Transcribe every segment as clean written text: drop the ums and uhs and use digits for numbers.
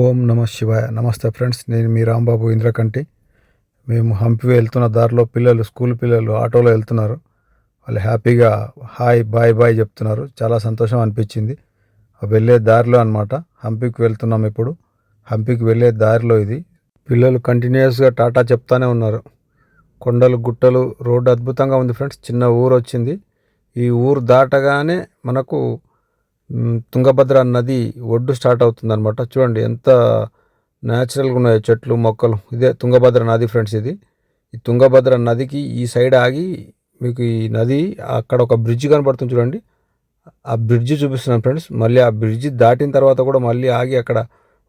ఓం నమ శివాయ. నమస్తే ఫ్రెండ్స్, నేను మీ రాంబాబు ఇంద్రకంటి. మేము హంపి వెళ్తున్న దారిలో పిల్లలు, స్కూల్ పిల్లలు ఆటోలో వెళ్తున్నారు. వాళ్ళు హ్యాపీగా హాయ్ బాయ్ బాయ్ చెప్తున్నారు. చాలా సంతోషం అనిపించింది. వెళ్ళే దారిలో అనమాట, హంపికి వెళ్తున్నాం ఇప్పుడు. హంపికి వెళ్ళే దారిలో ఇది. పిల్లలు కంటిన్యూస్గా టాటా చెప్తానే ఉన్నారు. కొండలు, గుట్టలు, రోడ్డు అద్భుతంగా ఉంది ఫ్రెండ్స్. చిన్న ఊరు వచ్చింది. ఈ ఊరు దాటగానే మనకు తుంగభద్ర నది ఒడ్డు స్టార్ట్ అవుతుంది అనమాట. చూడండి ఎంత న్యాచురల్గా ఉన్నాయో చెట్లు, మొక్కలు. ఇదే తుంగభద్ర నది ఫ్రెండ్స్. ఇది ఈ తుంగభద్ర నదికి ఈ సైడ్ ఆగి మీకు ఈ నది అక్కడ ఒక బ్రిడ్జ్ కనబడుతుంది చూడండి. ఆ బ్రిడ్జ్ చూపిస్తున్నాను ఫ్రెండ్స్. మళ్ళీ ఆ బ్రిడ్జ్ దాటిన తర్వాత కూడా మళ్ళీ ఆగి అక్కడ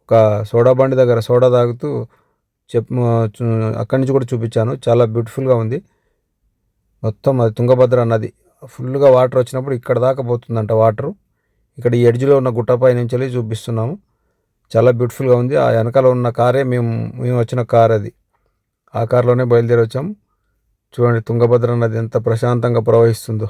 ఒక సోడా బండి దగ్గర సోడా తాగుతూ అక్కడి నుంచి కూడా చూపించాను. చాలా బ్యూటిఫుల్గా ఉంది. మొత్తం అది తుంగభద్ర నది. ఫుల్గా వాటర్ వచ్చినప్పుడు ఇక్కడ దాకా పోతుందంట వాటరు. ఇక్కడ ఈ ఎడ్జ్లో ఉన్న గుట్టపై నుంచి వెళ్ళి చూపిస్తున్నాము. చాలా బ్యూటిఫుల్గా ఉంది. ఆ వెనకాల ఉన్న కారే మేము వచ్చిన కార్ అది. ఆ కార్లోనే బయలుదేరి వచ్చాము. చూడండి తుంగభద్ర నది ఎంత ప్రశాంతంగా ప్రవహిస్తుందో.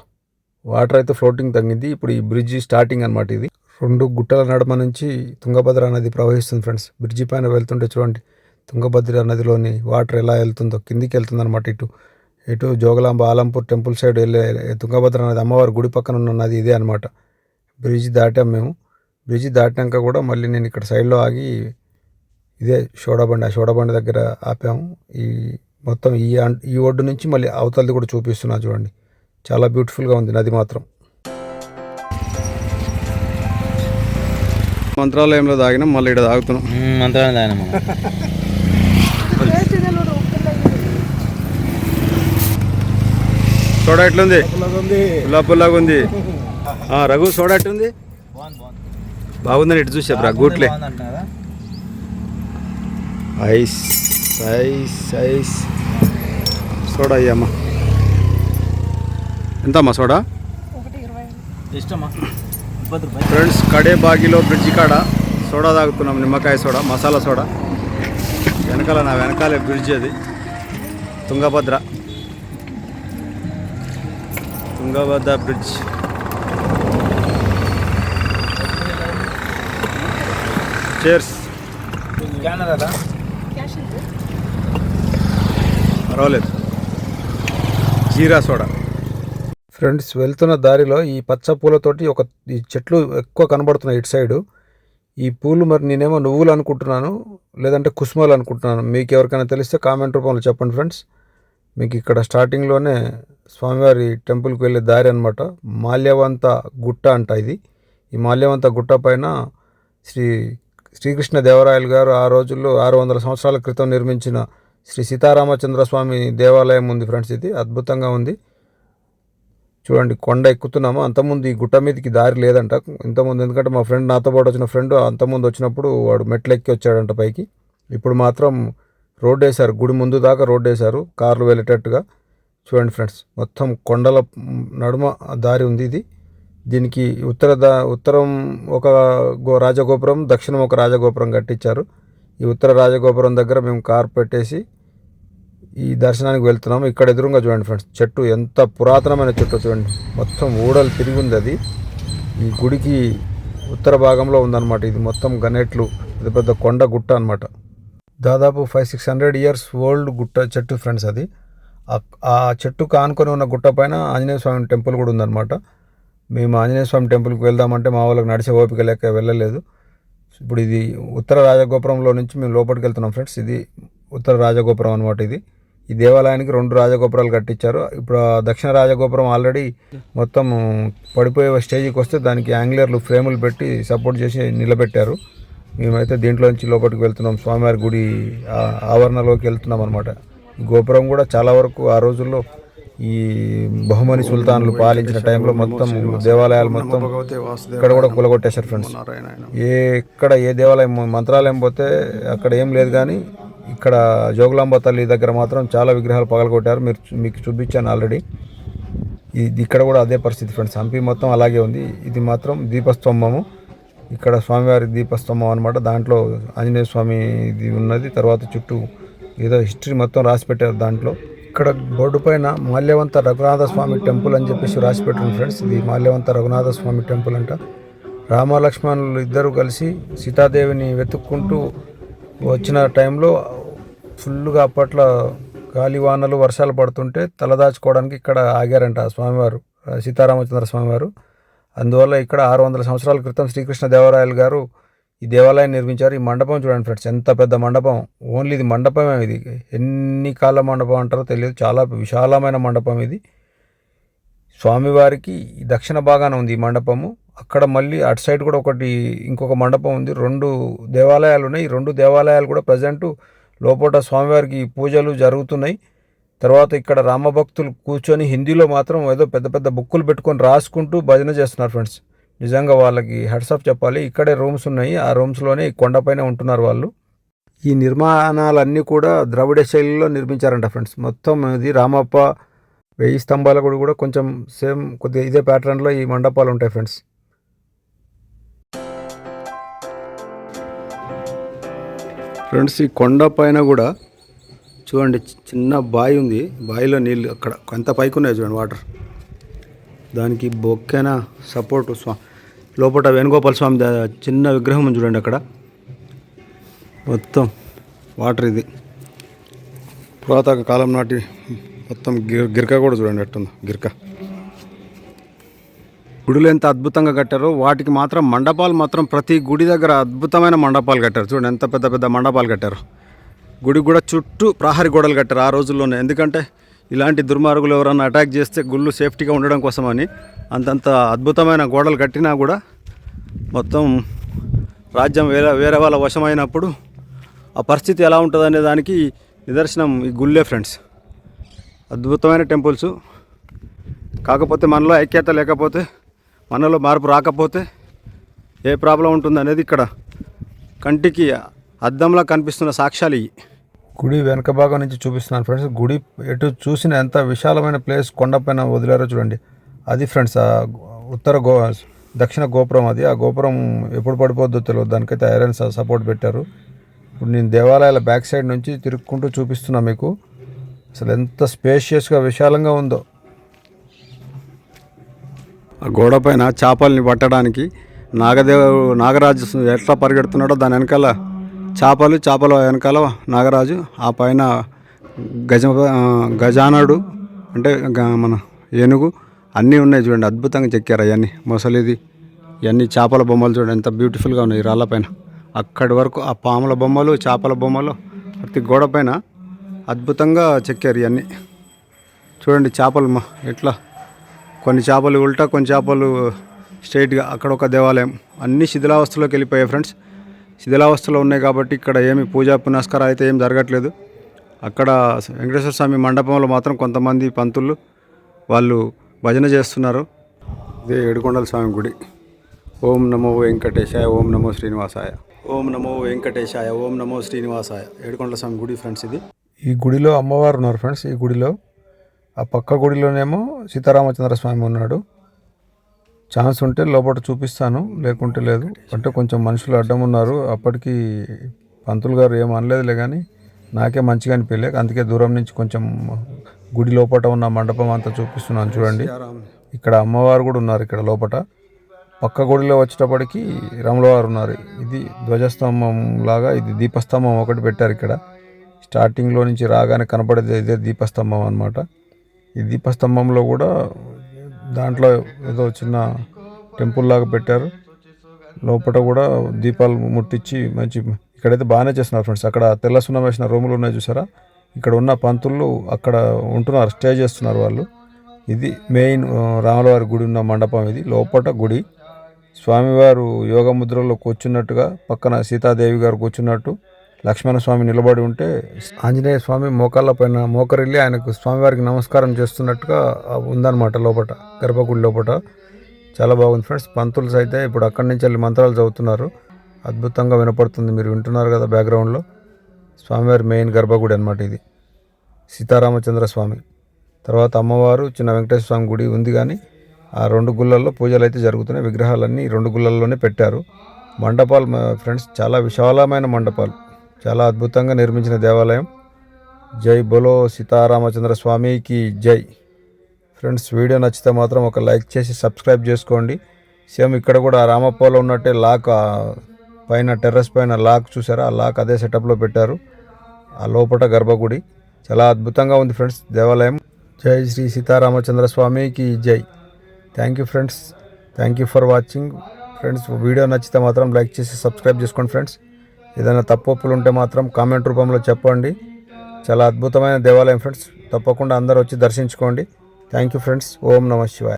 వాటర్ అయితే ఫ్లోటింగ్ తగ్గింది. ఇప్పుడు ఈ బ్రిడ్జి స్టార్టింగ్ అనమాట. ఇది 2 గుట్టల నడుమ నుంచి తుంగభద్ర నది ప్రవహిస్తుంది ఫ్రెండ్స్. బ్రిడ్జి పైన వెళ్తుంటే చూడండి తుంగభద్ర నదిలోని వాటర్ ఎలా వెళ్తుందో. కిందికి వెళ్తుంది అనమాట. ఇటు జోగులాంబ ఆలంపూర్ టెంపుల్ సైడ్ వెళ్ళే తుంగభద్ర నది, అమ్మవారి గుడి పక్కన ఉన్న నది ఇదే అనమాట. బ్రిడ్జ్ దాటాం మేము. బ్రిడ్జ్ దాటినాక కూడా మళ్ళీ నేను ఇక్కడ సైడ్లో ఆగి ఇదే సోడాబండి, ఆ సోడాబండి దగ్గర ఆపాము. ఈ మొత్తం ఈ ఒడ్డు నుంచి మళ్ళీ అవతలది కూడా చూపిస్తున్నా చూడండి. చాలా బ్యూటిఫుల్గా ఉంది నది మాత్రం. మంత్రాలయంలో తాగినాం, మళ్ళీ ఇక్కడ తాగుతున్నాం. మంత్రాలయం తాగినాం. సోడా ఎట్లుంది? పుల్లాగా ఉంది. రఘు సోడా ఎట్టుంది? బాగుందని ఇటు చూసా బ్రా. గూట్లే ఐస్ ఐస్ ఐస్ సోడా అయ్యమ్మా. ఎంతమ్మా సోడా? ఫ్రెండ్స్, కడే బాగిలో బ్రిడ్జి కాడ సోడా తాగుతున్నాం. నిమ్మకాయ సోడా, మసాలా సోడా. నా వెనకాలే బ్రిడ్జ్ అది. తుంగభద్ర బ్రిడ్జ్. చేర్స్. పర్వాలేదు. జీరా సోడా. ఫ్రెండ్స్, వెళ్తున్న దారిలో ఈ పచ్చ పూలతోటి ఈ చెట్లు ఎక్కువ కనబడుతున్నాయి ఇటు సైడు. ఈ పూలు మరి నేనేమో నువ్వులు అనుకుంటున్నాను, లేదంటే కుసుమాలు అనుకుంటున్నాను. మీకు ఎవరికైనా తెలిస్తే కామెంట్ రూపంలో చెప్పండి ఫ్రెండ్స్. మీకు ఇక్కడ స్టార్టింగ్లోనే స్వామివారి టెంపుల్కి వెళ్ళే దారి అనమాట. మాల్యవంత గుట్ట అంట ఇది. ఈ మాల్యవంత గుట్ట పైన శ్రీకృష్ణ దేవరాయలు గారు ఆ రోజుల్లో 600 సంవత్సరాల క్రితం నిర్మించిన శ్రీ సీతారామచంద్ర స్వామి దేవాలయం ఉంది ఫ్రెండ్స్. ఇది అద్భుతంగా ఉంది. చూడండి, కొండ ఎక్కుతున్నాము. అంతకుముందు ఈ గుట్ట మీదకి దారి లేదంట ఇంతకుముందు. ఎందుకంటే మా ఫ్రెండ్, నాతో పాటు వచ్చిన ఫ్రెండ్ అంతకుముందు వచ్చినప్పుడు వాడు మెట్లు ఎక్కి వచ్చాడంట పైకి. ఇప్పుడు మాత్రం రోడ్డు వేశారు. గుడి ముందు దాకా రోడ్డు వేశారు కార్లు వెళ్ళేటట్టుగా. చూడండి ఫ్రెండ్స్, మొత్తం కొండల నడుమ దారి ఉంది ఇది. దీనికి ఉత్తరం ఒక రాజగోపురం, దక్షిణం ఒక రాజగోపురం కట్టించారు. ఈ ఉత్తర రాజగోపురం దగ్గర మేము కార్ పెట్టేసి ఈ దర్శనానికి వెళ్తున్నాము. ఇక్కడ ఎదురుగా చూడండి ఫ్రెండ్స్, చెట్టు ఎంత పురాతనమైన చెట్టు చూడండి. మొత్తం ఊడలు తిరిగి ఉంది అది. ఈ గుడికి ఉత్తర భాగంలో ఉందన్నమాట. ఇది మొత్తం గనేట్లు, పెద్ద పెద్ద కొండ గుట్ట అనమాట. దాదాపు 500-600 ఇయర్స్ ఓల్డ్ గుట్ట చెట్టు ఫ్రెండ్స్ అది. ఆ చెట్టుకు ఆనుకొని ఉన్న గుట్ట పైన ఆంజనేయ స్వామి టెంపుల్ కూడా ఉందన్నమాట. మేము ఆంజనేయ స్వామి టెంపుల్కి వెళ్దామంటే మా వాళ్ళకి నడిచే ఓపిక లేక వెళ్ళలేదు. ఇప్పుడు ఇది ఉత్తర రాజగోపురంలో నుంచి మేము లోపలికి వెళ్తున్నాం ఫ్రెండ్స్. ఇది ఉత్తర రాజగోపురం అనమాట. ఈ దేవాలయానికి 2 రాజగోపురాలు కట్టించారు. ఇప్పుడు దక్షిణ రాజగోపురం ఆల్రెడీ మొత్తం పడిపోయే స్టేజ్కి వస్తే దానికి యాంగ్లర్లు ఫ్రేములు పెట్టి సపోర్ట్ చేసి నిలబెట్టారు. మేమైతే దీంట్లో నుంచి లోపలికి వెళ్తున్నాం. స్వామివారి గుడి ఆవరణలోకి వెళ్తున్నాం అనమాట. గోపురం కూడా చాలా వరకు ఆ రోజుల్లో ఈ బహుమని సుల్తాన్లు పాలించిన టైంలో మొత్తం దేవాలయాలు మొత్తం ఇక్కడ కూడా కూలగొట్టేశారు ఫ్రెండ్స్. ఎక్కడ ఏ దేవాలయం, మంత్రాలయం పోతే అక్కడ ఏం లేదు, కానీ ఇక్కడ జోగులాంబ తల్లి దగ్గర మాత్రం చాలా విగ్రహాలు పగలగొట్టారు. మీకు చూపించాను ఆల్రెడీ. ఇక్కడ కూడా అదే పరిస్థితి ఫ్రెండ్స్. హంపి మొత్తం అలాగే ఉంది. ఇది మాత్రం దీపస్తంభము. ఇక్కడ స్వామివారి దీపస్తంభం అనమాట. దాంట్లో ఆంజనేయ స్వామి ఇది ఉన్నది. తర్వాత చుట్టూ ఏదో హిస్టరీ మొత్తం రాసి పెట్టారు దాంట్లో. ఇక్కడ బోర్డు పైన మాల్యవంత రఘునాథ స్వామి టెంపుల్ అని చెప్పేసి రాసి పెట్టింది ఫ్రెండ్స్. ఇది మాల్యవంత రఘునాథ స్వామి టెంపుల్ అంట. రామలక్ష్మణులు ఇద్దరు కలిసి సీతాదేవిని వెతుక్కుంటూ వచ్చిన టైంలో ఫుల్గా అప్పట్లో గాలివానలు వర్షాలు పడుతుంటే తలదాచుకోవడానికి ఇక్కడ ఆగారంట స్వామివారు, సీతారామచంద్ర స్వామివారు. అందువల్ల ఇక్కడ 600 సంవత్సరాల క్రితం శ్రీకృష్ణ దేవరాయలు గారు ఈ దేవాలయాన్ని నిర్మించారు. ఈ మండపం చూడండి ఫ్రెండ్స్, ఎంత పెద్ద మండపం. ఓన్లీ ఇది మండపమే, ఇది ఎన్ని కాళ్ళ మండపం అంటారో తెలియదు, చాలా విశాలమైన మండపం ఇది. స్వామివారికి దక్షిణ భాగాన ఉంది ఈ మండపము. అక్కడ మళ్ళీ అటు సైడ్ కూడా ఇంకొక మండపం ఉంది. 2 దేవాలయాలు ఉన్నాయి. ఈ 2 దేవాలయాలు కూడా ప్రజెంట్ లోపల స్వామివారికి పూజలు జరుగుతున్నాయి. తర్వాత ఇక్కడ రామభక్తులు కూర్చొని హిందీలో మాత్రం ఏదో పెద్ద పెద్ద బుక్కులు పెట్టుకొని రాసుకుంటూ భజన చేస్తున్నారు ఫ్రెండ్స్. నిజంగా వాళ్ళకి హెడ్స్ ఆఫ్ చెప్పాలి. ఇక్కడే రూమ్స్ ఉన్నాయి, ఆ రూమ్స్లోనే ఈ కొండపైన ఉంటున్నారు వాళ్ళు. ఈ నిర్మాణాలన్నీ కూడా ద్రవిడ శైలిలో నిర్మించారంట ఫ్రెండ్స్. మొత్తం ఇది రామప్ప 1000 స్తంభాల గుడి కూడా కొంచెం సేమ్ కొద్దిగా ఇదే ప్యాటర్న్లో ఈ మండపాలు ఉంటాయి ఫ్రెండ్స్. ఫ్రెండ్స్ ఈ కొండ పైన కూడా చూడండి చిన్న బావి ఉంది. బావిలో నీళ్ళు అక్కడ కొంత పైకి ఉన్నాయి చూడండి వాటర్. దానికి బొక్కెన సపోర్టు లోపల వేణుగోపాల స్వామి చిన్న విగ్రహం ఉంది చూడండి అక్కడ. మొత్తం వాటర్ ఇది పురాతన కాలం నాటి మొత్తం గిరక కూడా చూడండి ఎట్టుందో గిరక. గుడులు ఎంత అద్భుతంగా కట్టారో వాటికి మాత్రం మండపాలు మాత్రం ప్రతి గుడి దగ్గర అద్భుతమైన మండపాలు కట్టారు. చూడండి ఎంత పెద్ద పెద్ద మండపాలు కట్టారు. గుడి కూడా చుట్టూ ప్రహరీ గోడలు కట్టారు ఆ రోజుల్లోనే. ఎందుకంటే ఇలాంటి దుర్మార్గులు ఎవరన్నా అటాక్ చేస్తే గుళ్ళు సేఫ్టీగా ఉండడం కోసమని అంతంత అద్భుతమైన గోడలు కట్టినా కూడా మొత్తం రాజ్యం వేరే వాళ్ళ వశమైనప్పుడు ఆ పరిస్థితి ఎలా ఉంటుందనే దానికి నిదర్శనం ఈ గుళ్ళే ఫ్రెండ్స్. అద్భుతమైన టెంపుల్స్. కాకపోతే మనలో ఐక్యత లేకపోతే, మనలో మార్పు రాకపోతే ఏ ప్రాబ్లం ఉంటుందనేది ఇక్కడ కంటికి అద్దంలా కనిపిస్తున్న సాక్ష్యాలు ఇవి. గుడి వెనక భాగం నుంచి చూపిస్తున్నాను ఫ్రెండ్స్. గుడి ఎటు చూసిన ఎంత విశాలమైన ప్లేస్ కొండపైన వదిలారో చూడండి. అది ఫ్రెండ్స్ దక్షిణ గోపురం అది. ఆ గోపురం ఎప్పుడు పడిపోద్దో తెలియదు, దానికైతే ఐరన్ సపోర్ట్ పెట్టారు. ఇప్పుడు నేను దేవాలయాల బ్యాక్ సైడ్ నుంచి తిరుక్కుంటూ చూపిస్తున్నా మీకు. అసలు ఎంత స్పేషియస్గా విశాలంగా ఉందో. ఆ గోడ పైన చేపల్ని పట్టడానికి నాగరాజు ఎట్లా పరిగెడుతున్నాడో దాని వెనకాల చేపల వెనకాల నాగరాజు, ఆ పైన గజానుడు అంటే మన ఏనుగు అన్నీ ఉన్నాయి చూడండి. అద్భుతంగా చెక్కారు అవన్నీ. మొసలిది ఇవన్నీ చేపల బొమ్మలు చూడండి ఎంత బ్యూటిఫుల్గా ఉన్నాయి రాళ్ళపైన. అక్కడి వరకు ఆ పాముల బొమ్మలు, చేపల బొమ్మలు ప్రతి గోడ పైన అద్భుతంగా చెక్కారు ఇవన్నీ. చూడండి చేపలు ఎట్లా, కొన్ని చేపలు ఉల్టా, కొన్ని చేపలు స్ట్రైట్గా. అక్కడ ఒక దేవాలయం. అన్నీ శిథిలావస్థలోకి వెళ్ళిపోయాయి ఫ్రెండ్స్. శిథిలావస్థలో ఉన్నాయి కాబట్టి ఇక్కడ ఏమి పూజా పునస్కారాలు అయితే ఏం జరగట్లేదు. అక్కడ వెంకటేశ్వర స్వామి మండపంలో మాత్రం కొంతమంది పంతులు వాళ్ళు భజన చేస్తున్నారు. ఇదే ఏడుకొండల స్వామి గుడి. ఓం నమో వెంకటేశాయ, ఓం నమో శ్రీనివాసాయ, ఓం నమో వెంకటేశాయ, ఓం నమో శ్రీనివాసాయ. ఏడుకొండల స్వామి గుడి ఫ్రెండ్స్ ఇది. ఈ గుడిలో అమ్మవారు ఉన్నారు ఫ్రెండ్స్. ఈ గుడిలో ఆ పక్క గుడిలోనేమో సీతారామచంద్ర స్వామి ఉన్నాడు. ఛాన్స్ ఉంటే లోపల చూపిస్తాను, లేకుంటే లేదు. అంటే కొంచెం మనుషులు అడ్డం ఉన్నారు. అప్పటికి పంతులు గారు ఏం అనలేదులే, కానీ నాకే మంచిగా అనిపించలే. అందుకే దూరం నుంచి కొంచెం గుడి లోపల ఉన్న మండపం అంతా చూపిస్తున్నాను చూడండి. ఇక్కడ అమ్మవారు కూడా ఉన్నారు. ఇక్కడ లోపల పక్క గుడిలో వచ్చేటప్పటికి రాములవారు ఉన్నారు. ఇది ధ్వజస్తంభం లాగా, ఇది దీపస్తంభం ఒకటి పెట్టారు ఇక్కడ. స్టార్టింగ్లో నుంచి రాగానే కనపడేది ఇదే దీపస్తంభం అన్నమాట. ఈ దీపస్తంభంలో కూడా దాంట్లో ఏదో చిన్న టెంపుల్ లాగా పెట్టారు. లోపల కూడా దీపాలు ముట్టించి మంచి ఇక్కడైతే బాగానే చేస్తున్నారు ఫ్రెండ్స్. అక్కడ తెల్ల సున్నం వేసిన రూములు ఉన్నాయి చూసారా, ఇక్కడ ఉన్న పంతులు అక్కడ ఉంటున్నారు, స్టే చేస్తున్నారు వాళ్ళు. ఇది మెయిన్ రాములవారి గుడి ఉన్న మండపం. ఇది లోపల గుడి. స్వామివారు యోగ ముద్రలో కూర్చున్నట్టుగా, పక్కన సీతాదేవి గారు కూర్చున్నట్టు, లక్ష్మణ స్వామి నిలబడి ఉంటే ఆంజనేయ స్వామి మోకాళ్ళ పైన మోకరిల్లి ఆయనకు స్వామివారికి నమస్కారం చేస్తున్నట్టుగా ఉందన్నమాట లోపల గర్భగుడి లోపల. చాలా బాగుంది ఫ్రెండ్స్. పంతులు అయితే ఇప్పుడు అక్కడి నుంచి వెళ్ళి మంత్రాలు చదువుతున్నారు. అద్భుతంగా వినపడుతుంది, మీరు వింటున్నారు కదా బ్యాక్గ్రౌండ్లో. స్వామివారి మెయిన్ గర్భగుడి అనమాట ఇది. సీతారామచంద్ర స్వామి తర్వాత అమ్మవారు, చిన్న వెంకటేశ్వర స్వామి గుడి ఉంది. కానీ ఆ 2 గుళ్ళల్లో పూజలు అయితే జరుగుతున్నాయి. విగ్రహాలన్నీ 2 గుళ్ళల్లోనే పెట్టారు. మండపాలు ఫ్రెండ్స్ చాలా విశాలమైన మండపాలు, చాలా అద్భుతంగా నిర్మించిన దేవాలయం. జై బోలో సీతారామచంద్ర స్వామికి జై. ఫ్రెండ్స్ వీడియో నచ్చితే మాత్రం ఒక లైక్ చేసి సబ్స్క్రైబ్ చేసుకోండి. సేమ్ ఇక్కడ కూడా రామప్పలో ఉన్నట్టే లాక్ పైన టెర్రస్ పైన లాక్ చూసారా, ఆ లాక్ అదే సెటప్లో పెట్టారు. ఆ లోపల గర్భగుడి చాలా అద్భుతంగా ఉంది ఫ్రెండ్స్ దేవాలయం. జై శ్రీ సీతారామచంద్ర స్వామికి జై. Thank you friends, thank you for watching friends. Video నచ్చితే మాత్రం లైక్ చేసి సబ్స్క్రైబ్ చేసుకోండి ఫ్రెండ్స్. ఏదైనా తప్పులు ఉంటే మాత్రం కామెంట్ రూపంలో చెప్పండి. చాలా అద్భుతమైన దేవాలయం ఫ్రెండ్స్, తప్పకుండా అందరూ వచ్చి దర్శించుకోండి. Thank you friends. ఓం నమః శివాయ.